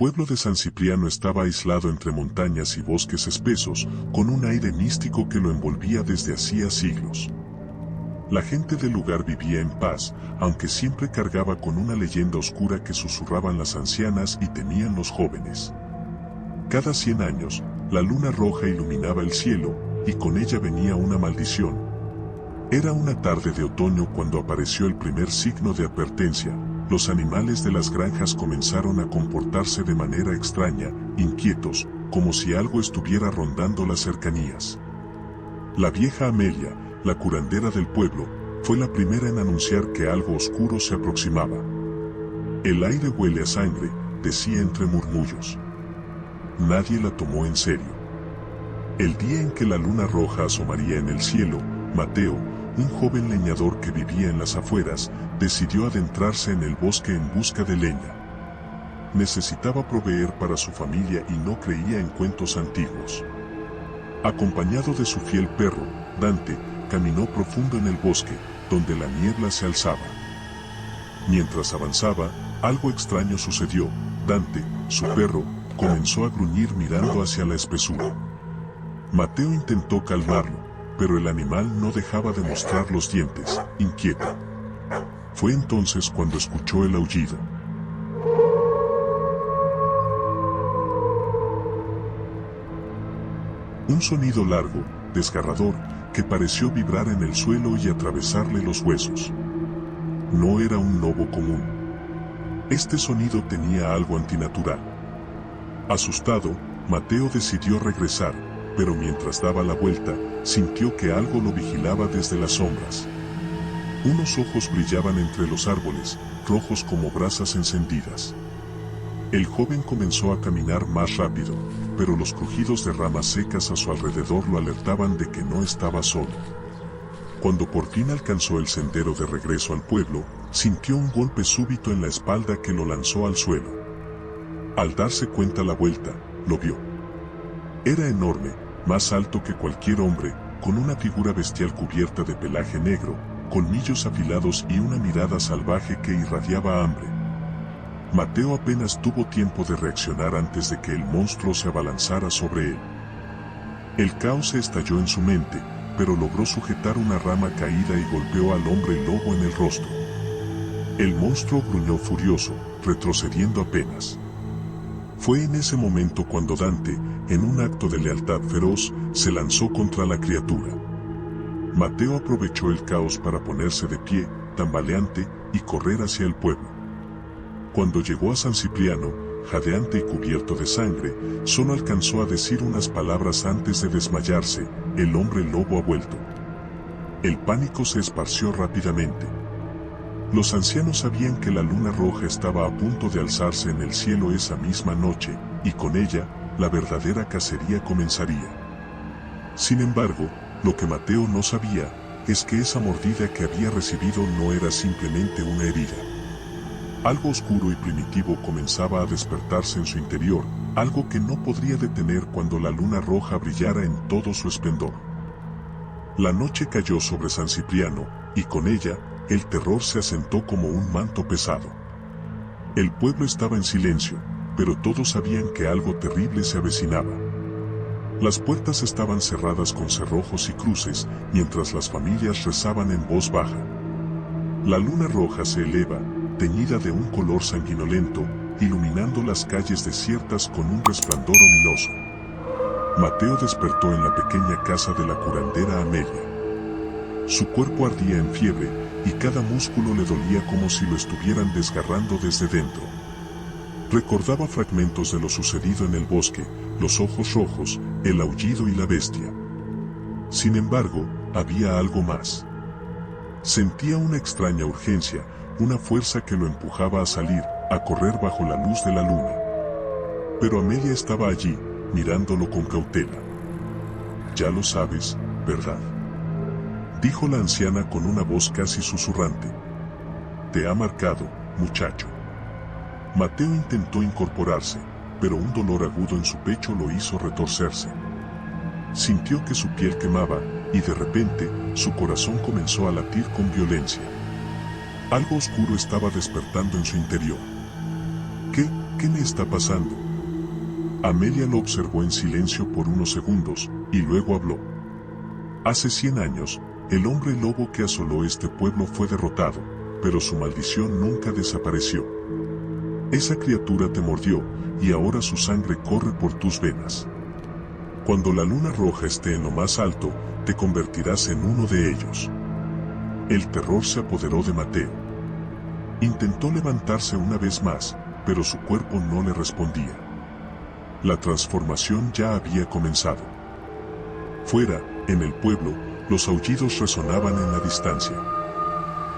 pueblo de San Cipriano estaba aislado entre montañas y bosques espesos, con un aire místico que lo envolvía desde hacía siglos. La gente del lugar vivía en paz, aunque siempre cargaba con una leyenda oscura que susurraban las ancianas y temían los jóvenes. Cada 100 años, la luna roja iluminaba el cielo, y con ella venía una maldición. Era una tarde de otoño cuando apareció el primer signo de advertencia. Los animales de las granjas comenzaron a comportarse de manera extraña, inquietos, como si algo estuviera rondando las cercanías. La vieja Amelia, la curandera del pueblo, fue la primera en anunciar que algo oscuro se aproximaba. El aire huele a sangre, decía entre murmullos. Nadie la tomó en serio. El día en que la luna roja asomaría en el cielo, Mateo, un joven leñador que vivía en las afueras, decidió adentrarse en el bosque en busca de leña. Necesitaba proveer para su familia y no creía en cuentos antiguos. Acompañado de su fiel perro, Dante, caminó profundo en el bosque, donde la niebla se alzaba. Mientras avanzaba, algo extraño sucedió. Dante, su perro, comenzó a gruñir mirando hacia la espesura. Mateo intentó calmarlo, pero el animal no dejaba de mostrar los dientes, inquieto. Fue entonces cuando escuchó el aullido. Un sonido largo, desgarrador, que pareció vibrar en el suelo y atravesarle los huesos. No era un lobo común. Este sonido tenía algo antinatural. Asustado, Mateo decidió regresar, pero mientras daba la vuelta, sintió que algo lo vigilaba desde las sombras. Unos ojos brillaban entre los árboles, rojos como brasas encendidas. El joven comenzó a caminar más rápido, pero los crujidos de ramas secas a su alrededor lo alertaban de que no estaba solo. Cuando por fin alcanzó el sendero de regreso al pueblo, sintió un golpe súbito en la espalda que lo lanzó al suelo. Al darse cuenta la vuelta, lo vio. Era enorme, más alto que cualquier hombre, con una figura bestial cubierta de pelaje negro, colmillos afilados y una mirada salvaje que irradiaba hambre. Mateo apenas tuvo tiempo de reaccionar antes de que el monstruo se abalanzara sobre él. El caos se estalló en su mente, pero logró sujetar una rama caída y golpeó al hombre lobo en el rostro. El monstruo gruñó furioso, retrocediendo apenas. Fue en ese momento cuando Dante, en un acto de lealtad feroz, se lanzó contra la criatura. Mateo aprovechó el caos para ponerse de pie, tambaleante, y correr hacia el pueblo. Cuando llegó a San Cipriano, jadeante y cubierto de sangre, solo alcanzó a decir unas palabras antes de desmayarse: el hombre lobo ha vuelto. El pánico se esparció rápidamente. Los ancianos sabían que la luna roja estaba a punto de alzarse en el cielo esa misma noche, y con ella, la verdadera cacería comenzaría. Sin embargo, lo que Mateo no sabía, es que esa mordida que había recibido no era simplemente una herida. Algo oscuro y primitivo comenzaba a despertarse en su interior, algo que no podría detener cuando la luna roja brillara en todo su esplendor. La noche cayó sobre San Cipriano, y con ella, el terror se asentó como un manto pesado. El pueblo estaba en silencio, pero todos sabían que algo terrible se avecinaba. Las puertas estaban cerradas con cerrojos y cruces, mientras las familias rezaban en voz baja. La luna roja se eleva, teñida de un color sanguinolento, iluminando las calles desiertas con un resplandor ominoso. Mateo despertó en la pequeña casa de la curandera Amelia. Su cuerpo ardía en fiebre, y cada músculo le dolía como si lo estuvieran desgarrando desde dentro. Recordaba fragmentos de lo sucedido en el bosque, los ojos rojos, el aullido y la bestia. Sin embargo, había algo más. Sentía una extraña urgencia, una fuerza que lo empujaba a salir, a correr bajo la luz de la luna. Pero Amelia estaba allí, mirándolo con cautela. «Ya lo sabes, ¿verdad?», dijo la anciana con una voz casi susurrante. «Te ha marcado, muchacho». Mateo intentó incorporarse, pero un dolor agudo en su pecho lo hizo retorcerse. Sintió que su piel quemaba, y de repente, su corazón comenzó a latir con violencia. Algo oscuro estaba despertando en su interior. ¿Qué ¿qué me está pasando? Amelia lo observó en silencio por unos segundos, y luego habló. Hace 100 años, el hombre lobo que asoló este pueblo fue derrotado, pero su maldición nunca desapareció. Esa criatura te mordió, y ahora su sangre corre por tus venas. Cuando la luna roja esté en lo más alto, te convertirás en uno de ellos. El terror se apoderó de Mateo. Intentó levantarse una vez más, pero su cuerpo no le respondía. La transformación ya había comenzado. Fuera, en el pueblo, los aullidos resonaban en la distancia.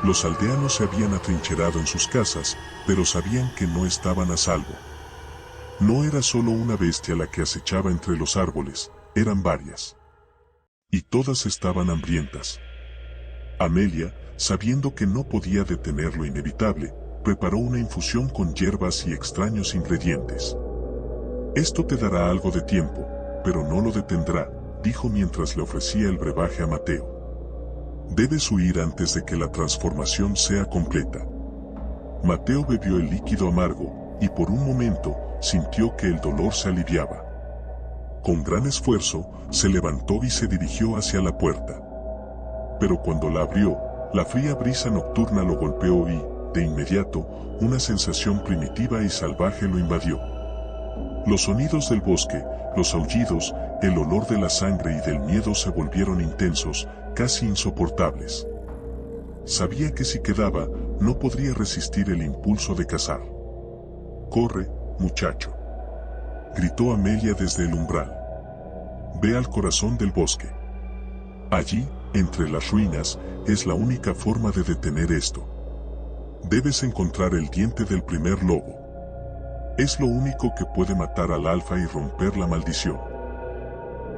Los aldeanos se habían atrincherado en sus casas, pero sabían que no estaban a salvo. No era solo una bestia la que acechaba entre los árboles, eran varias. Y todas estaban hambrientas. Amelia, sabiendo que no podía detener lo inevitable, preparó una infusión con hierbas y extraños ingredientes. Esto te dará algo de tiempo, pero no lo detendrá, dijo mientras le ofrecía el brebaje a Mateo. Debes huir antes de que la transformación sea completa. Mateo bebió el líquido amargo, y por un momento, sintió que el dolor se aliviaba. Con gran esfuerzo, se levantó y se dirigió hacia la puerta. Pero cuando la abrió, la fría brisa nocturna lo golpeó y, de inmediato, una sensación primitiva y salvaje lo invadió. Los sonidos del bosque, los aullidos, el olor de la sangre y del miedo se volvieron intensos, casi insoportables. Sabía que si quedaba, no podría resistir el impulso de cazar. «Corre, muchacho», gritó Amelia desde el umbral. «Ve al corazón del bosque. Allí, entre las ruinas, es la única forma de detener esto. Debes encontrar el diente del primer lobo. Es lo único que puede matar al alfa y romper la maldición».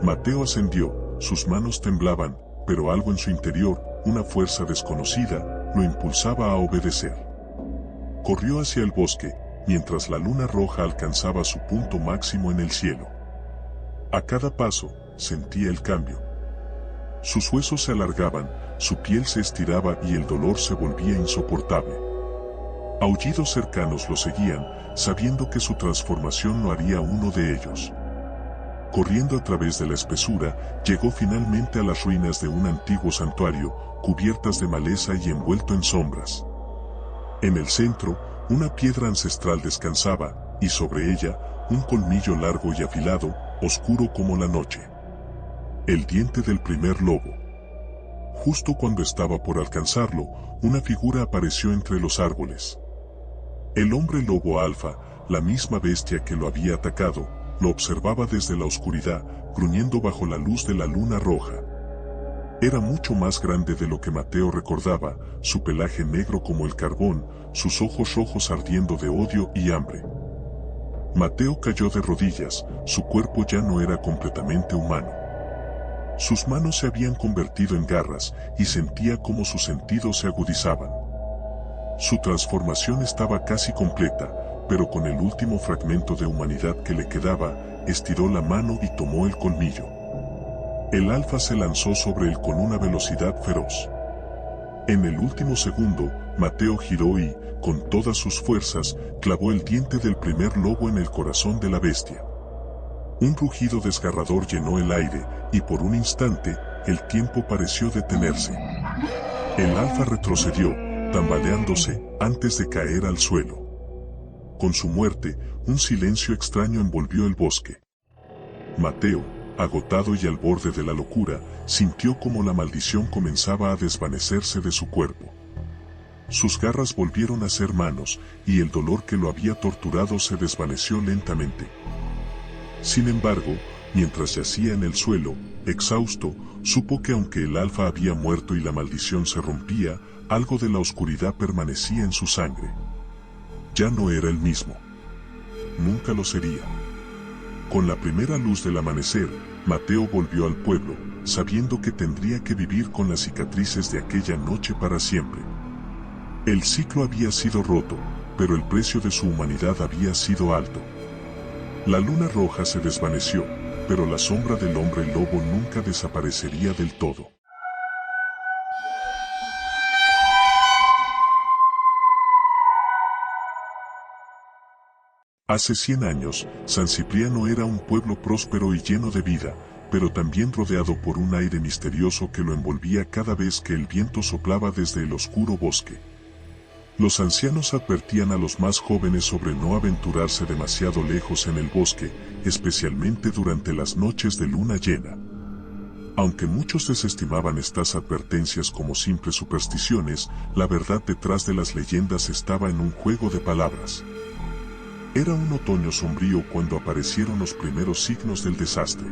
Mateo ascendió, sus manos temblaban, pero algo en su interior, una fuerza desconocida, lo impulsaba a obedecer. Corrió hacia el bosque, mientras la luna roja alcanzaba su punto máximo en el cielo. A cada paso, sentía el cambio. Sus huesos se alargaban, su piel se estiraba y el dolor se volvía insoportable. Aullidos cercanos lo seguían, sabiendo que su transformación lo haría uno de ellos. Corriendo a través de la espesura, llegó finalmente a las ruinas de un antiguo santuario, cubiertas de maleza y envuelto en sombras. En el centro, una piedra ancestral descansaba, y sobre ella, un colmillo largo y afilado, oscuro como la noche. El diente del primer lobo. Justo cuando estaba por alcanzarlo, una figura apareció entre los árboles. El hombre lobo alfa, la misma bestia que lo había atacado, lo observaba desde la oscuridad, gruñendo bajo la luz de la luna roja. Era mucho más grande de lo que Mateo recordaba, su pelaje negro como el carbón, sus ojos rojos ardiendo de odio y hambre. Mateo cayó de rodillas, su cuerpo ya no era completamente humano. Sus manos se habían convertido en garras, y sentía como sus sentidos se agudizaban. Su transformación estaba casi completa, pero con el último fragmento de humanidad que le quedaba, estiró la mano y tomó el colmillo. El alfa se lanzó sobre él con una velocidad feroz. En el último segundo, Mateo giró y, con todas sus fuerzas, clavó el diente del primer lobo en el corazón de la bestia. Un rugido desgarrador llenó el aire, y por un instante, el tiempo pareció detenerse. El alfa retrocedió, tambaleándose, antes de caer al suelo. Con su muerte, un silencio extraño envolvió el bosque. Mateo, agotado y al borde de la locura, sintió como la maldición comenzaba a desvanecerse de su cuerpo. Sus garras volvieron a ser manos, y el dolor que lo había torturado se desvaneció lentamente. Sin embargo, mientras yacía en el suelo, exhausto, supo que aunque el alfa había muerto y la maldición se rompía, algo de la oscuridad permanecía en su sangre. Ya no era el mismo. Nunca lo sería. Con la primera luz del amanecer, Mateo volvió al pueblo, sabiendo que tendría que vivir con las cicatrices de aquella noche para siempre. El ciclo había sido roto, pero el precio de su humanidad había sido alto. La luna roja se desvaneció, pero la sombra del hombre lobo nunca desaparecería del todo. Hace 100 años, San Cipriano era un pueblo próspero y lleno de vida, pero también rodeado por un aire misterioso que lo envolvía cada vez que el viento soplaba desde el oscuro bosque. Los ancianos advertían a los más jóvenes sobre no aventurarse demasiado lejos en el bosque, especialmente durante las noches de luna llena. Aunque muchos desestimaban estas advertencias como simples supersticiones, la verdad detrás de las leyendas estaba en un juego de palabras. Era un otoño sombrío cuando aparecieron los primeros signos del desastre.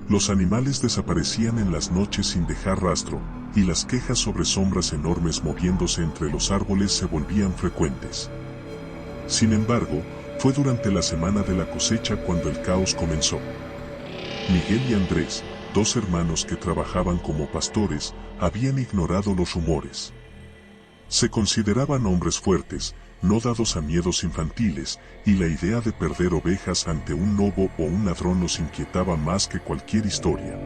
Los animales desaparecían en las noches sin dejar rastro, y las quejas sobre sombras enormes moviéndose entre los árboles se volvían frecuentes. Sin embargo, fue durante la semana de la cosecha cuando el caos comenzó. Miguel y Andrés, dos hermanos que trabajaban como pastores, habían ignorado los rumores. Se consideraban hombres fuertes, no dados a miedos infantiles, y la idea de perder ovejas ante un lobo o un ladrón los inquietaba más que cualquier historia.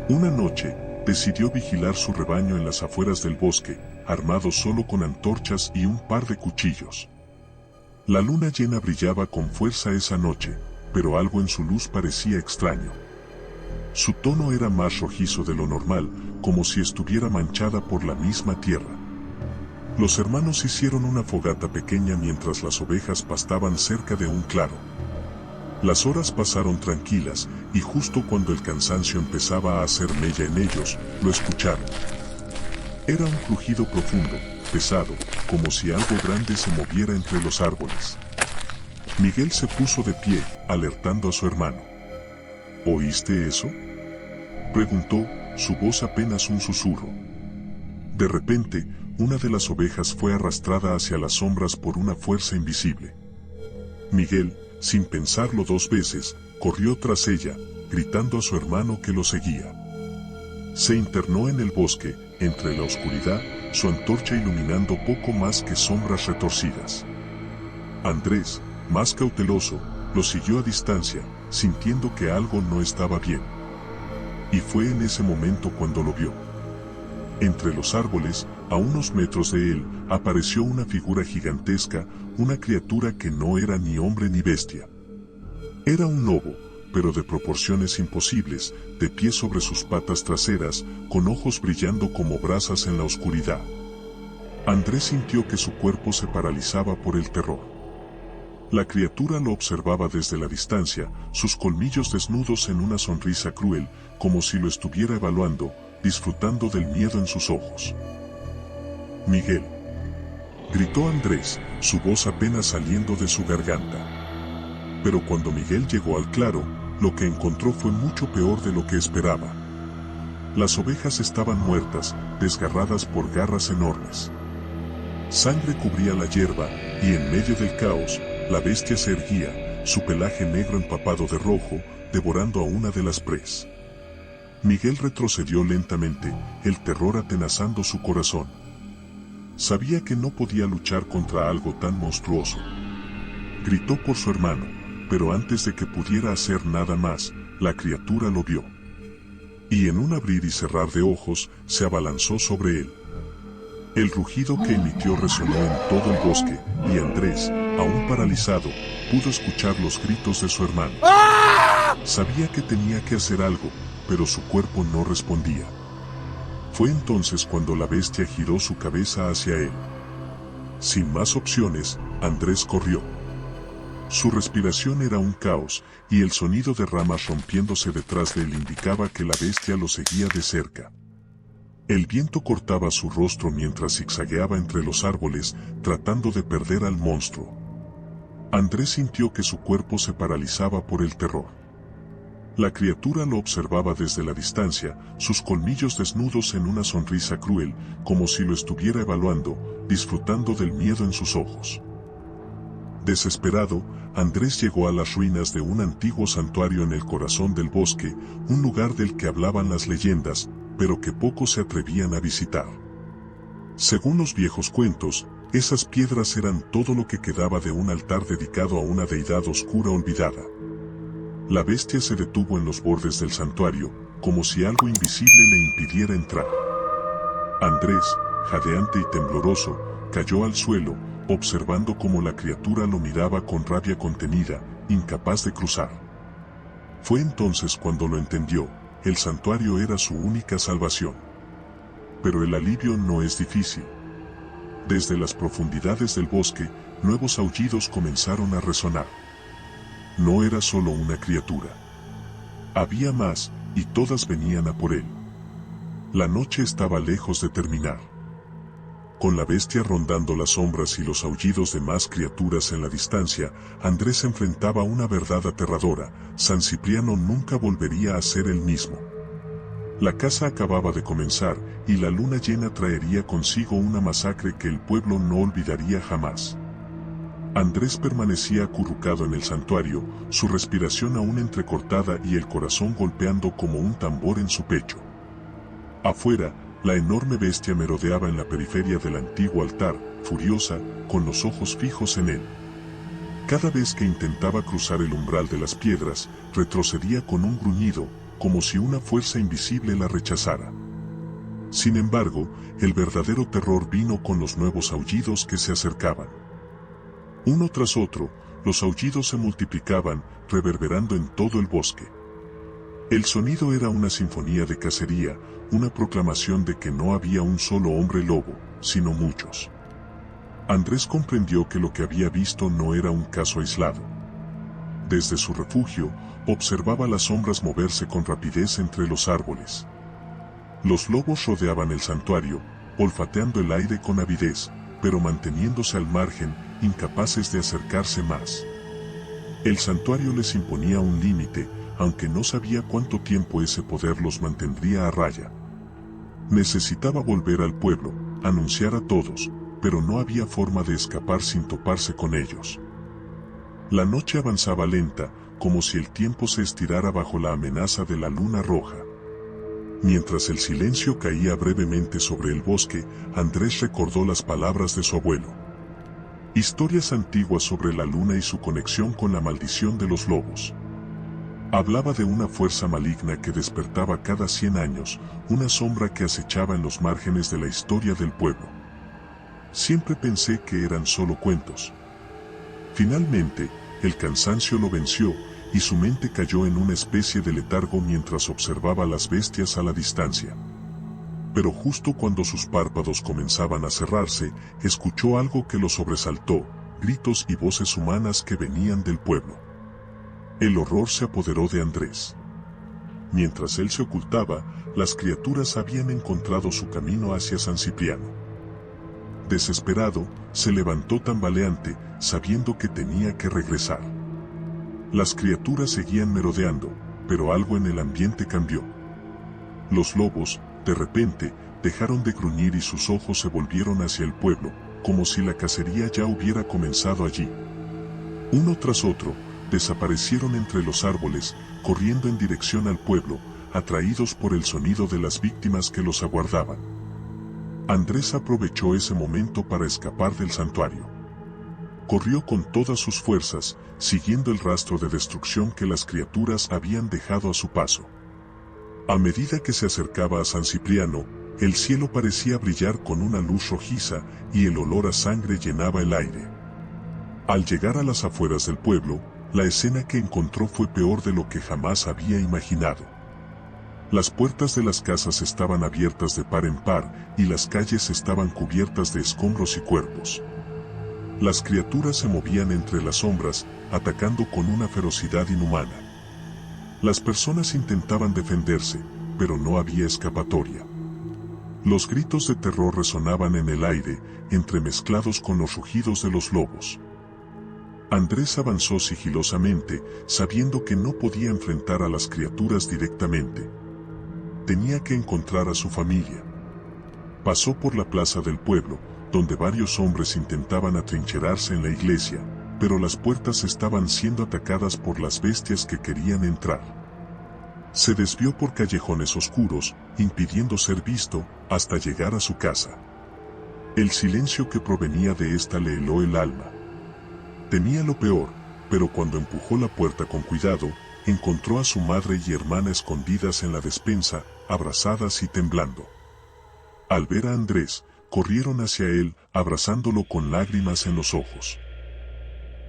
Una noche, decidió vigilar su rebaño en las afueras del bosque, armado solo con antorchas y un par de cuchillos. La luna llena brillaba con fuerza esa noche, pero algo en su luz parecía extraño. Su tono era más rojizo de lo normal, como si estuviera manchada por la misma tierra. Los hermanos hicieron una fogata pequeña mientras las ovejas pastaban cerca de un claro. Las horas pasaron tranquilas, y justo cuando el cansancio empezaba a hacer mella en ellos, lo escucharon. Era un crujido profundo, pesado, como si algo grande se moviera entre los árboles. Miguel se puso de pie, alertando a su hermano. ¿Oíste eso?, preguntó, su voz apenas un susurro. De repente, una de las ovejas fue arrastrada hacia las sombras por una fuerza invisible. Miguel, sin pensarlo dos veces, corrió tras ella, gritando a su hermano que lo seguía. Se internó en el bosque, entre la oscuridad, su antorcha iluminando poco más que sombras retorcidas. Andrés, más cauteloso, lo siguió a distancia, sintiendo que algo no estaba bien. Y fue en ese momento cuando lo vio. Entre los árboles, a unos metros de él, apareció una figura gigantesca, una criatura que no era ni hombre ni bestia. Era un lobo, pero de proporciones imposibles, de pie sobre sus patas traseras, con ojos brillando como brasas en la oscuridad. Andrés sintió que su cuerpo se paralizaba por el terror. La criatura lo observaba desde la distancia, sus colmillos desnudos en una sonrisa cruel, como si lo estuviera evaluando, disfrutando del miedo en sus ojos. «Miguel», gritó Andrés, su voz apenas saliendo de su garganta. Pero cuando Miguel llegó al claro, lo que encontró fue mucho peor de lo que esperaba. Las ovejas estaban muertas, desgarradas por garras enormes. Sangre cubría la hierba, y en medio del caos, la bestia se erguía, su pelaje negro empapado de rojo, devorando a una de las pres. Miguel retrocedió lentamente, el terror atenazando su corazón. Sabía que no podía luchar contra algo tan monstruoso. Gritó por su hermano, pero antes de que pudiera hacer nada más, la criatura lo vio. Y en un abrir y cerrar de ojos, se abalanzó sobre él. El rugido que emitió resonó en todo el bosque, y Andrés, aún paralizado, pudo escuchar los gritos de su hermano. Sabía que tenía que hacer algo, pero su cuerpo no respondía. Fue entonces cuando la bestia giró su cabeza hacia él. Sin más opciones, Andrés corrió. Su respiración era un caos, y el sonido de ramas rompiéndose detrás de él indicaba que la bestia lo seguía de cerca. El viento cortaba su rostro mientras zigzagueaba entre los árboles, tratando de perder al monstruo. Andrés sintió que su cuerpo se paralizaba por el terror. La criatura lo observaba desde la distancia, sus colmillos desnudos en una sonrisa cruel, como si lo estuviera evaluando, disfrutando del miedo en sus ojos. Desesperado, Andrés llegó a las ruinas de un antiguo santuario en el corazón del bosque, un lugar del que hablaban las leyendas, pero que pocos se atrevían a visitar. Según los viejos cuentos, esas piedras eran todo lo que quedaba de un altar dedicado a una deidad oscura olvidada. La bestia se detuvo en los bordes del santuario, como si algo invisible le impidiera entrar. Andrés, jadeante y tembloroso, cayó al suelo, observando cómo la criatura lo miraba con rabia contenida, incapaz de cruzar. Fue entonces cuando lo entendió, el santuario era su única salvación. Pero el alivio no es difícil. Desde las profundidades del bosque, nuevos aullidos comenzaron a resonar. No era solo una criatura. Había más, y todas venían a por él. La noche estaba lejos de terminar. Con la bestia rondando las sombras y los aullidos de más criaturas en la distancia, Andrés enfrentaba una verdad aterradora: San Cipriano nunca volvería a ser el mismo. La caza acababa de comenzar, y la luna llena traería consigo una masacre que el pueblo no olvidaría jamás. Andrés permanecía acurrucado en el santuario, su respiración aún entrecortada y el corazón golpeando como un tambor en su pecho. Afuera, la enorme bestia merodeaba en la periferia del antiguo altar, furiosa, con los ojos fijos en él. Cada vez que intentaba cruzar el umbral de las piedras, retrocedía con un gruñido, como si una fuerza invisible la rechazara. Sin embargo, el verdadero terror vino con los nuevos aullidos que se acercaban. Uno tras otro, los aullidos se multiplicaban, reverberando en todo el bosque. El sonido era una sinfonía de cacería, una proclamación de que no había un solo hombre lobo, sino muchos. Andrés comprendió que lo que había visto no era un caso aislado. Desde su refugio, observaba las sombras moverse con rapidez entre los árboles. Los lobos rodeaban el santuario, olfateando el aire con avidez, pero manteniéndose al margen, incapaces de acercarse más. El santuario les imponía un límite, aunque no sabía cuánto tiempo ese poder los mantendría a raya. Necesitaba volver al pueblo, anunciar a todos, pero no había forma de escapar sin toparse con ellos. La noche avanzaba lenta, como si el tiempo se estirara bajo la amenaza de la luna roja. Mientras el silencio caía brevemente sobre el bosque, Andrés recordó las palabras de su abuelo. Historias antiguas sobre la luna y su conexión con la maldición de los lobos. Hablaba de una fuerza maligna que despertaba cada 100 años, una sombra que acechaba en los márgenes de la historia del pueblo. Siempre pensé que eran solo cuentos. Finalmente, el cansancio lo venció, y su mente cayó en una especie de letargo mientras observaba las bestias a la distancia. Pero justo cuando sus párpados comenzaban a cerrarse, escuchó algo que lo sobresaltó: gritos y voces humanas que venían del pueblo. El horror se apoderó de Andrés. Mientras él se ocultaba, las criaturas habían encontrado su camino hacia San Cipriano. Desesperado, se levantó tambaleante, sabiendo que tenía que regresar. Las criaturas seguían merodeando, pero algo en el ambiente cambió. Los lobos, de repente, dejaron de gruñir y sus ojos se volvieron hacia el pueblo, como si la cacería ya hubiera comenzado allí. Uno tras otro, desaparecieron entre los árboles, corriendo en dirección al pueblo, atraídos por el sonido de las víctimas que los aguardaban. Andrés aprovechó ese momento para escapar del santuario. Corrió con todas sus fuerzas, siguiendo el rastro de destrucción que las criaturas habían dejado a su paso. A medida que se acercaba a San Cipriano, el cielo parecía brillar con una luz rojiza y el olor a sangre llenaba el aire. Al llegar a las afueras del pueblo, la escena que encontró fue peor de lo que jamás había imaginado. Las puertas de las casas estaban abiertas de par en par y las calles estaban cubiertas de escombros y cuerpos. Las criaturas se movían entre las sombras, atacando con una ferocidad inhumana. Las personas intentaban defenderse, pero no había escapatoria. Los gritos de terror resonaban en el aire, entremezclados con los rugidos de los lobos. Andrés avanzó sigilosamente, sabiendo que no podía enfrentar a las criaturas directamente. Tenía que encontrar a su familia. Pasó por la plaza del pueblo, donde varios hombres intentaban atrincherarse en la iglesia, pero las puertas estaban siendo atacadas por las bestias que querían entrar. Se desvió por callejones oscuros, impidiendo ser visto, hasta llegar a su casa. El silencio que provenía de esta le heló el alma. Temía lo peor, pero cuando empujó la puerta con cuidado, encontró a su madre y hermana escondidas en la despensa, abrazadas y temblando. Al ver a Andrés, corrieron hacia él, abrazándolo con lágrimas en los ojos.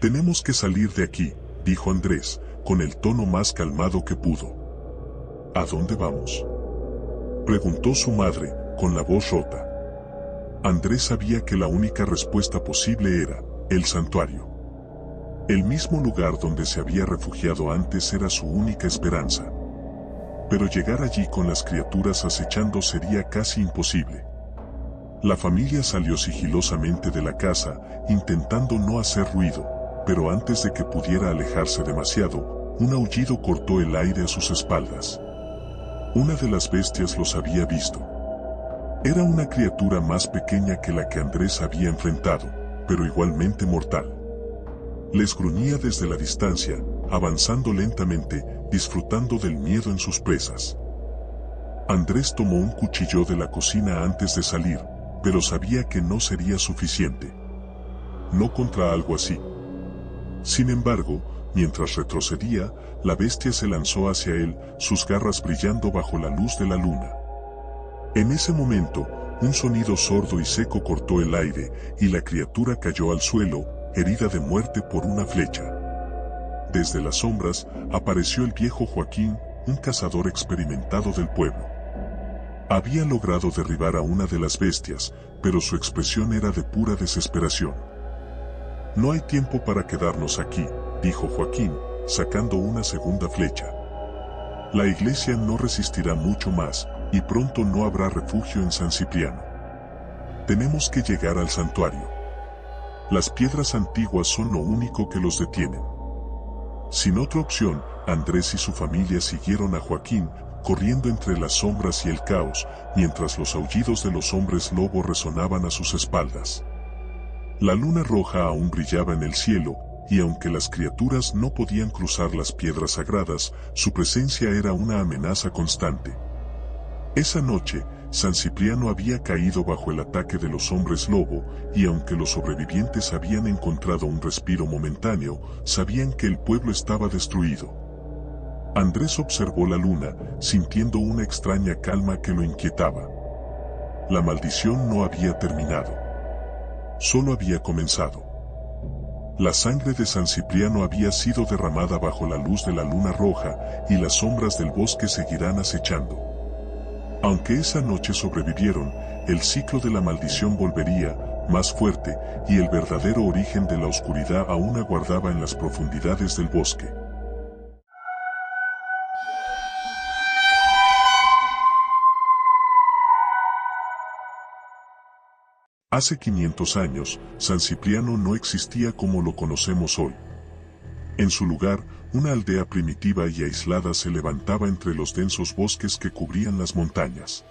«Tenemos que salir de aquí», dijo Andrés, con el tono más calmado que pudo. «¿A dónde vamos?», preguntó su madre, con la voz rota. Andrés sabía que la única respuesta posible era el santuario. El mismo lugar donde se había refugiado antes era su única esperanza. Pero llegar allí con las criaturas acechando sería casi imposible. La familia salió sigilosamente de la casa, intentando no hacer ruido, pero antes de que pudiera alejarse demasiado, un aullido cortó el aire a sus espaldas. Una de las bestias los había visto. Era una criatura más pequeña que la que Andrés había enfrentado, pero igualmente mortal. Les gruñía desde la distancia, avanzando lentamente, disfrutando del miedo en sus presas. Andrés tomó un cuchillo de la cocina antes de salir, pero sabía que no sería suficiente. No contra algo así. Sin embargo, mientras retrocedía, la bestia se lanzó hacia él, sus garras brillando bajo la luz de la luna. En ese momento, un sonido sordo y seco cortó el aire, y la criatura cayó al suelo, herida de muerte por una flecha. Desde las sombras, apareció el viejo Joaquín, un cazador experimentado del pueblo. Había logrado derribar a una de las bestias, pero su expresión era de pura desesperación. «No hay tiempo para quedarnos aquí», dijo Joaquín, sacando una segunda flecha. «La iglesia no resistirá mucho más, y pronto no habrá refugio en San Cipriano. Tenemos que llegar al santuario. Las piedras antiguas son lo único que los detienen». Sin otra opción, Andrés y su familia siguieron a Joaquín, corriendo entre las sombras y el caos, mientras los aullidos de los hombres lobo resonaban a sus espaldas. La luna roja aún brillaba en el cielo, y aunque las criaturas no podían cruzar las piedras sagradas, su presencia era una amenaza constante. Esa noche, San Cipriano había caído bajo el ataque de los hombres lobo, y aunque los sobrevivientes habían encontrado un respiro momentáneo, sabían que el pueblo estaba destruido. Andrés observó la luna, sintiendo una extraña calma que lo inquietaba. La maldición no había terminado. Solo había comenzado. La sangre de San Cipriano había sido derramada bajo la luz de la luna roja, y las sombras del bosque seguirán acechando. Aunque esa noche sobrevivieron, el ciclo de la maldición volvería, más fuerte, y el verdadero origen de la oscuridad aún aguardaba en las profundidades del bosque. Hace 500 años, San Cipriano no existía como lo conocemos hoy. En su lugar, una aldea primitiva y aislada se levantaba entre los densos bosques que cubrían las montañas.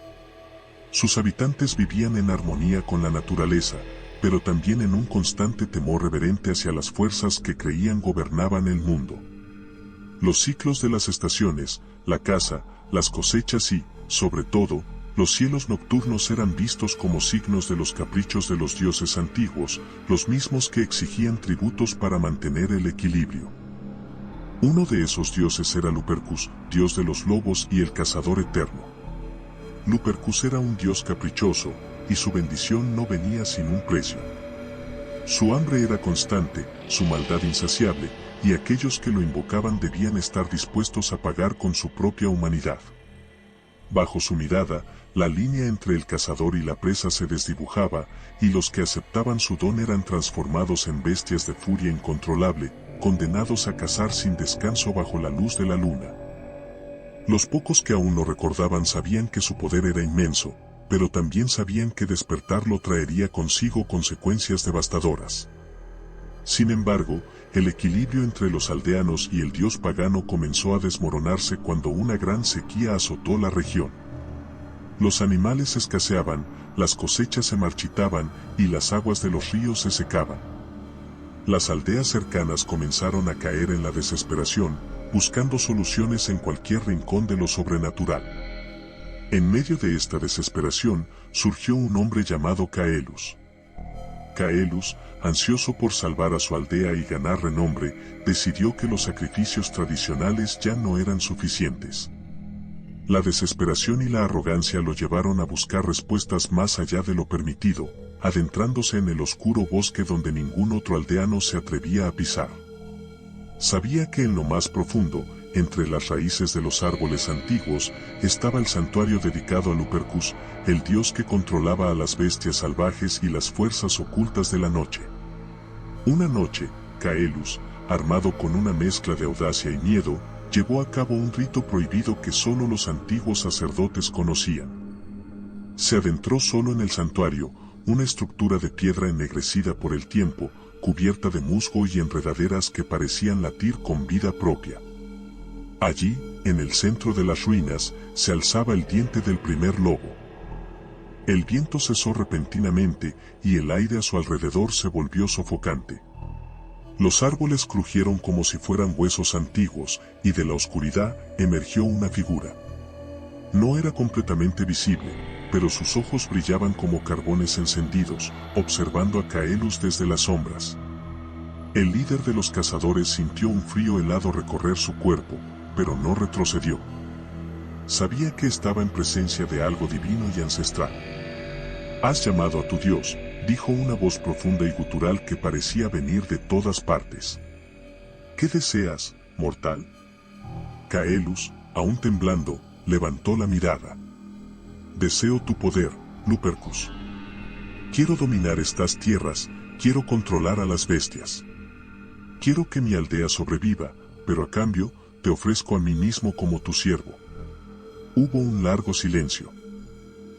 Sus habitantes vivían en armonía con la naturaleza, pero también en un constante temor reverente hacia las fuerzas que creían gobernaban el mundo. Los ciclos de las estaciones, la caza, las cosechas y, sobre todo, los cielos nocturnos eran vistos como signos de los caprichos de los dioses antiguos, los mismos que exigían tributos para mantener el equilibrio. Uno de esos dioses era Lupercus, dios de los lobos y el cazador eterno. Lupercus era un dios caprichoso, y su bendición no venía sin un precio. Su hambre era constante, su maldad insaciable, y aquellos que lo invocaban debían estar dispuestos a pagar con su propia humanidad. Bajo su mirada, la línea entre el cazador y la presa se desdibujaba, y los que aceptaban su don eran transformados en bestias de furia incontrolable, condenados a cazar sin descanso bajo la luz de la luna. Los pocos que aún lo recordaban sabían que su poder era inmenso, pero también sabían que despertarlo traería consigo consecuencias devastadoras. Sin embargo, el equilibrio entre los aldeanos y el dios pagano comenzó a desmoronarse cuando una gran sequía azotó la región. Los animales escaseaban, las cosechas se marchitaban y las aguas de los ríos se secaban. Las aldeas cercanas comenzaron a caer en la desesperación, buscando soluciones en cualquier rincón de lo sobrenatural. En medio de esta desesperación, surgió un hombre llamado Caelus. Caelus, ansioso por salvar a su aldea y ganar renombre, decidió que los sacrificios tradicionales ya no eran suficientes. La desesperación y la arrogancia lo llevaron a buscar respuestas más allá de lo permitido, adentrándose en el oscuro bosque donde ningún otro aldeano se atrevía a pisar. Sabía que en lo más profundo, entre las raíces de los árboles antiguos, estaba el santuario dedicado a Lupercus, el dios que controlaba a las bestias salvajes y las fuerzas ocultas de la noche. Una noche, Caelus, armado con una mezcla de audacia y miedo, llevó a cabo un rito prohibido que solo los antiguos sacerdotes conocían. Se adentró solo en el santuario, una estructura de piedra ennegrecida por el tiempo, cubierta de musgo y enredaderas que parecían latir con vida propia. Allí, en el centro de las ruinas, se alzaba el diente del primer lobo. El viento cesó repentinamente y el aire a su alrededor se volvió sofocante. Los árboles crujieron como si fueran huesos antiguos, y de la oscuridad emergió una figura. No era completamente visible, pero sus ojos brillaban como carbones encendidos, observando a Caelus desde las sombras. El líder de los cazadores sintió un frío helado recorrer su cuerpo, pero no retrocedió. Sabía que estaba en presencia de algo divino y ancestral. «Has llamado a tu Dios», dijo una voz profunda y gutural que parecía venir de todas partes. «¿Qué deseas, mortal?» Caelus, aún temblando, levantó la mirada. «Deseo tu poder, Lupercus. Quiero dominar estas tierras, quiero controlar a las bestias. Quiero que mi aldea sobreviva, pero a cambio, te ofrezco a mí mismo como tu siervo». Hubo un largo silencio.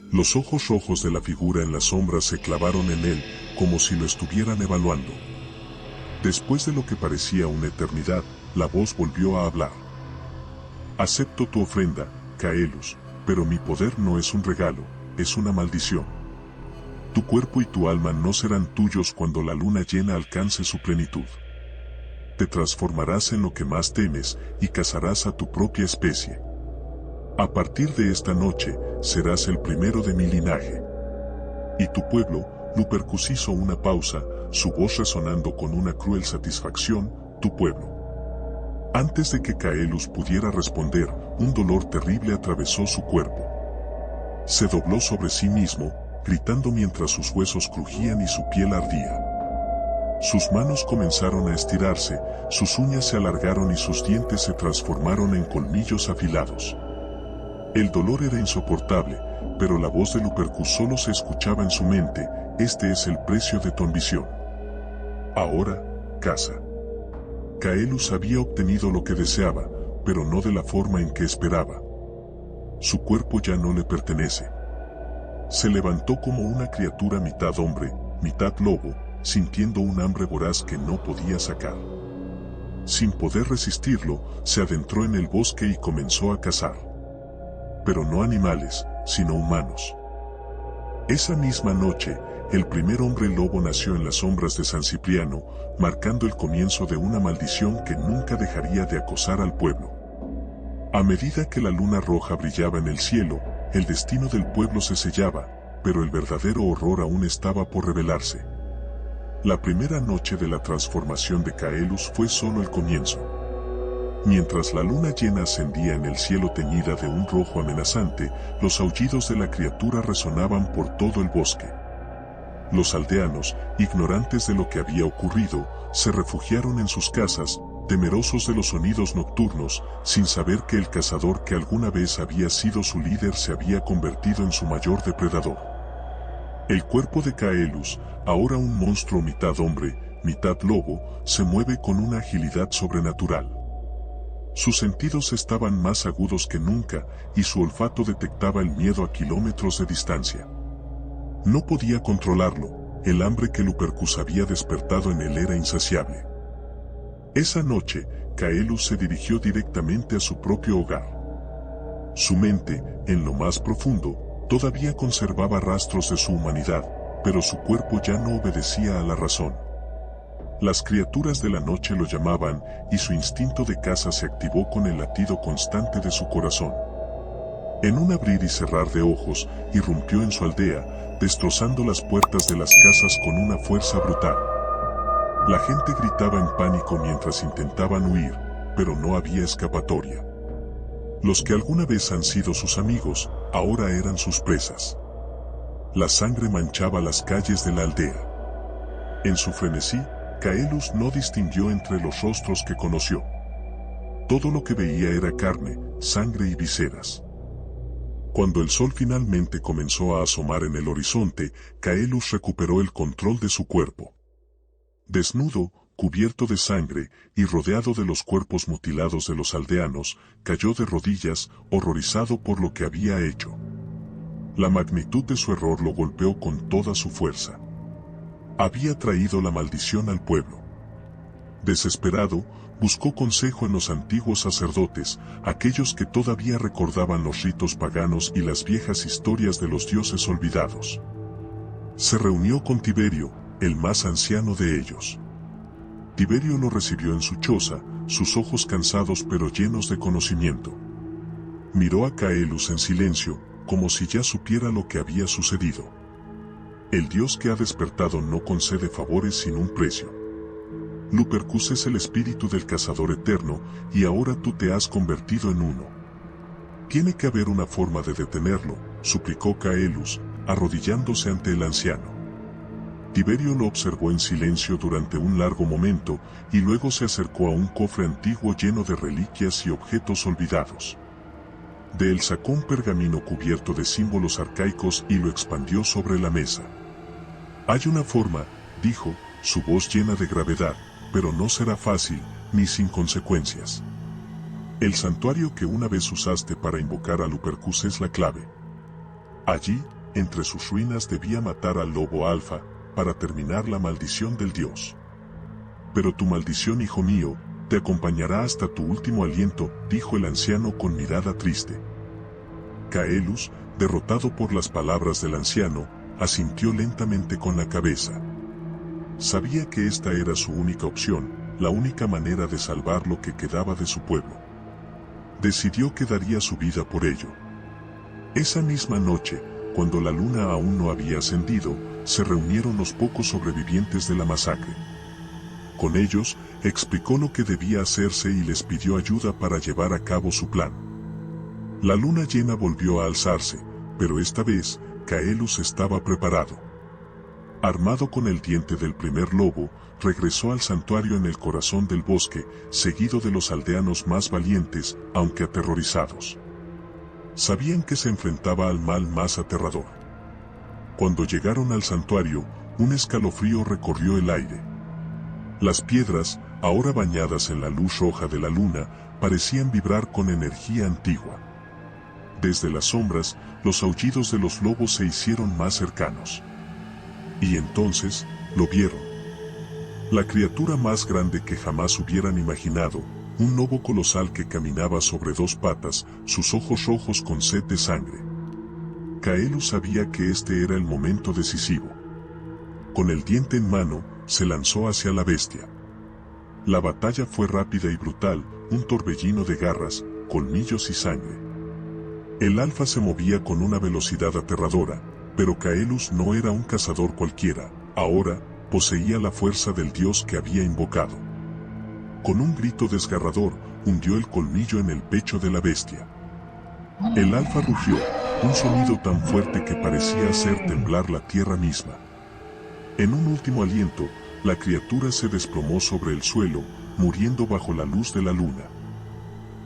Los ojos rojos de la figura en las sombras se clavaron en él, como si lo estuvieran evaluando. Después de lo que parecía una eternidad, la voz volvió a hablar. «Acepto tu ofrenda, Caelus, pero mi poder no es un regalo, es una maldición. Tu cuerpo y tu alma no serán tuyos cuando la luna llena alcance su plenitud. Te transformarás en lo que más temes y cazarás a tu propia especie. A partir de esta noche, serás el primero de mi linaje». Y tu pueblo, Lupercus hizo una pausa, su voz resonando con una cruel satisfacción, «tu pueblo». Antes de que Caelus pudiera responder, un dolor terrible atravesó su cuerpo. Se dobló sobre sí mismo, gritando mientras sus huesos crujían y su piel ardía. Sus manos comenzaron a estirarse, sus uñas se alargaron y sus dientes se transformaron en colmillos afilados. El dolor era insoportable, pero la voz de Lupercus solo se escuchaba en su mente: «Este es el precio de tu ambición. Ahora, caza». Caelus había obtenido lo que deseaba, pero no de la forma en que esperaba. Su cuerpo ya no le pertenece. Se levantó como una criatura mitad hombre, mitad lobo, sintiendo un hambre voraz que no podía sacar. Sin poder resistirlo, se adentró en el bosque y comenzó a cazar. Pero no animales, sino humanos. Esa misma noche, el primer hombre lobo nació en las sombras de San Cipriano, marcando el comienzo de una maldición que nunca dejaría de acosar al pueblo. A medida que la luna roja brillaba en el cielo, el destino del pueblo se sellaba, pero el verdadero horror aún estaba por revelarse. La primera noche de la transformación de Caelus fue solo el comienzo. Mientras la luna llena ascendía en el cielo teñida de un rojo amenazante, los aullidos de la criatura resonaban por todo el bosque. Los aldeanos, ignorantes de lo que había ocurrido, se refugiaron en sus casas, temerosos de los sonidos nocturnos, sin saber que el cazador que alguna vez había sido su líder se había convertido en su mayor depredador. El cuerpo de Caelus, ahora un monstruo mitad hombre, mitad lobo, se mueve con una agilidad sobrenatural. Sus sentidos estaban más agudos que nunca, y su olfato detectaba el miedo a kilómetros de distancia. No podía controlarlo, el hambre que Lupercus había despertado en él era insaciable. Esa noche, Caelus se dirigió directamente a su propio hogar. Su mente, en lo más profundo, todavía conservaba rastros de su humanidad, pero su cuerpo ya no obedecía a la razón. Las criaturas de la noche lo llamaban, y su instinto de caza se activó con el latido constante de su corazón. En un abrir y cerrar de ojos, irrumpió en su aldea, destrozando las puertas de las casas con una fuerza brutal. La gente gritaba en pánico mientras intentaban huir, pero no había escapatoria. Los que alguna vez han sido sus amigos, ahora eran sus presas. La sangre manchaba las calles de la aldea. En su frenesí, Caelus no distinguió entre los rostros que conoció. Todo lo que veía era carne, sangre y viseras. Cuando el sol finalmente comenzó a asomar en el horizonte, Caelus recuperó el control de su cuerpo. Desnudo, cubierto de sangre y rodeado de los cuerpos mutilados de los aldeanos, cayó de rodillas, horrorizado por lo que había hecho. La magnitud de su error lo golpeó con toda su fuerza. Había traído la maldición al pueblo. Desesperado, buscó consejo en los antiguos sacerdotes, aquellos que todavía recordaban los ritos paganos y las viejas historias de los dioses olvidados. Se reunió con Tiberio, el más anciano de ellos. Tiberio lo recibió en su choza, sus ojos cansados pero llenos de conocimiento. Miró a Caelus en silencio, como si ya supiera lo que había sucedido. El Dios que ha despertado no concede favores sin un precio. Lupercus es el espíritu del cazador eterno, y ahora tú te has convertido en uno. Tiene que haber una forma de detenerlo, suplicó Caelus, arrodillándose ante el anciano. Tiberio lo observó en silencio durante un largo momento, y luego se acercó a un cofre antiguo lleno de reliquias y objetos olvidados. De él sacó un pergamino cubierto de símbolos arcaicos y lo expandió sobre la mesa. Hay una forma, dijo, su voz llena de gravedad, pero no será fácil, ni sin consecuencias. El santuario que una vez usaste para invocar a Lupercus es la clave. Allí, entre sus ruinas debía matar al lobo alfa, para terminar la maldición del dios. Pero tu maldición, hijo mío, te acompañará hasta tu último aliento, dijo el anciano con mirada triste. Caelus, derrotado por las palabras del anciano, asintió lentamente con la cabeza. Sabía que esta era su única opción, la única manera de salvar lo que quedaba de su pueblo. Decidió que daría su vida por ello. Esa misma noche, cuando la luna aún no había ascendido, se reunieron los pocos sobrevivientes de la masacre. Con ellos, explicó lo que debía hacerse y les pidió ayuda para llevar a cabo su plan. La luna llena volvió a alzarse, pero esta vez, Caelus estaba preparado. Armado con el diente del primer lobo, regresó al santuario en el corazón del bosque, seguido de los aldeanos más valientes, aunque aterrorizados. Sabían que se enfrentaba al mal más aterrador. Cuando llegaron al santuario, un escalofrío recorrió el aire. Las piedras, ahora bañadas en la luz roja de la luna, parecían vibrar con energía antigua. Desde las sombras, los aullidos de los lobos se hicieron más cercanos. Y entonces, lo vieron. La criatura más grande que jamás hubieran imaginado, un lobo colosal que caminaba sobre dos patas, sus ojos rojos con sed de sangre. Caelus sabía que este era el momento decisivo. Con el diente en mano, se lanzó hacia la bestia. La batalla fue rápida y brutal, un torbellino de garras, colmillos y sangre. El alfa se movía con una velocidad aterradora, pero Caelus no era un cazador cualquiera, ahora, poseía la fuerza del dios que había invocado. Con un grito desgarrador, hundió el colmillo en el pecho de la bestia. El alfa rugió, un sonido tan fuerte que parecía hacer temblar la tierra misma. En un último aliento, la criatura se desplomó sobre el suelo, muriendo bajo la luz de la luna.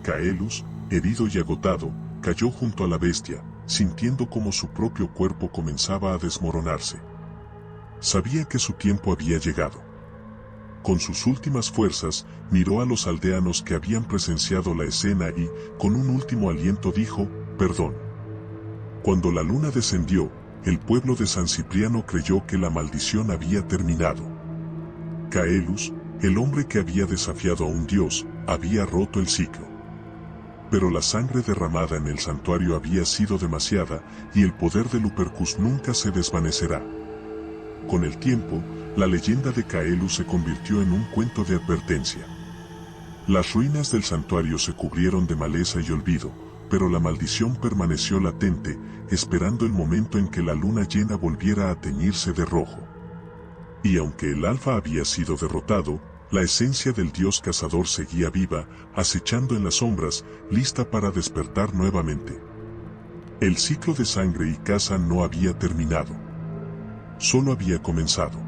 Caelus, herido y agotado, cayó junto a la bestia, sintiendo como su propio cuerpo comenzaba a desmoronarse. Sabía que su tiempo había llegado. Con sus últimas fuerzas, miró a los aldeanos que habían presenciado la escena y, con un último aliento dijo, «Perdón». Cuando la luna descendió, el pueblo de San Cipriano creyó que la maldición había terminado. Caelus, el hombre que había desafiado a un dios, había roto el ciclo. Pero la sangre derramada en el santuario había sido demasiada, y el poder de Lupercus nunca se desvanecerá. Con el tiempo, la leyenda de Caelus se convirtió en un cuento de advertencia. Las ruinas del santuario se cubrieron de maleza y olvido, pero la maldición permaneció latente, esperando el momento en que la luna llena volviera a teñirse de rojo. Y aunque el alfa había sido derrotado, La esencia del dios cazador seguía viva, acechando en las sombras, lista para despertar nuevamente. El ciclo de sangre y caza no había terminado. Solo había comenzado.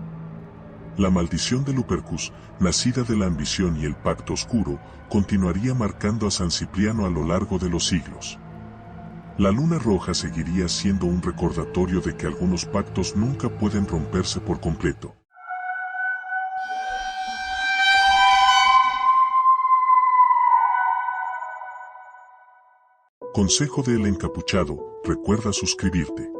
La maldición de Lupercus, nacida de la ambición y el pacto oscuro, continuaría marcando a San Cipriano a lo largo de los siglos. La luna roja seguiría siendo un recordatorio de que algunos pactos nunca pueden romperse por completo. Consejo del encapuchado, recuerda suscribirte.